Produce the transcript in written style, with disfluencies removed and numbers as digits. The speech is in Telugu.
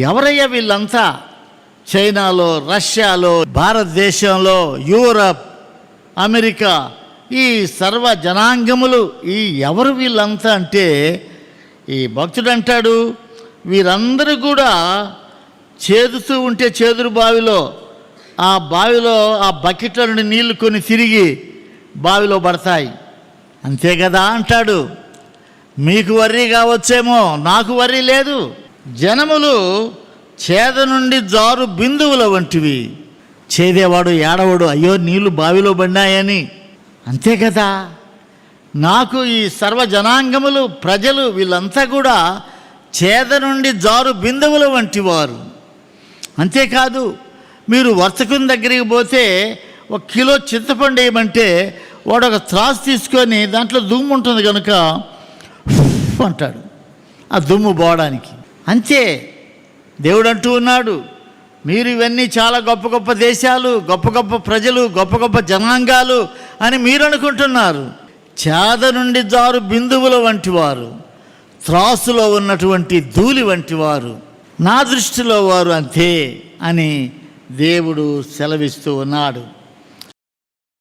ఎవరయ్యా వీళ్ళంతా? చైనాలో, రష్యాలో, భారతదేశంలో, యూరప్, అమెరికా, ఈ సర్వ జనాంగములు ఈ ఎవరు వీళ్ళంతా అంటే, ఈ భక్తుడు అంటాడు, వీరందరూ కూడా చేదుతూ ఉంటే చేదురు బావిలో ఆ బకెట్ల నుండి నీళ్లు కొని తిరిగి బావిలో పడతాయి, అంతే కదా అంటాడు. మీకు వర్రీ కావచ్చేమో, నాకు వర్రీ లేదు. జనములు చేద నుండి జారు బిందువుల వంటివి. చేదేవాడు ఏడవడు, అయ్యో నీళ్లు బావిలో పడినాయని, అంతే కదా. నాకు ఈ సర్వ జనాంగములు, ప్రజలు వీళ్ళంతా కూడా చేద నుండి జారు బిందువుల వంటి వారు. అంతేకాదు, మీరు వర్తకుని దగ్గరికి పోతే 1 కిలో చింతపండు వేయమంటే వాడు ఒక త్రాసు తీసుకొని దాంట్లో దుమ్ము ఉంటుంది కనుక అంటాడు, ఆ దుమ్ము పోవడానికి. అంతే దేవుడు అంటూ ఉన్నాడు, మీరు ఇవన్నీ చాలా గొప్ప గొప్ప దేశాలు, గొప్ప గొప్ప ప్రజలు, గొప్ప గొప్ప జనాంగాలు అని మీరు అనుకుంటున్నారు. చేద నుండి జారు బిందువుల వంటి వారు, త్రాసులో ఉన్నటువంటి ధూళి వంటి వారు, నా దృష్టిలో వారు అంతే అని దేవుడు సెలవిస్తూ ఉన్నాడు.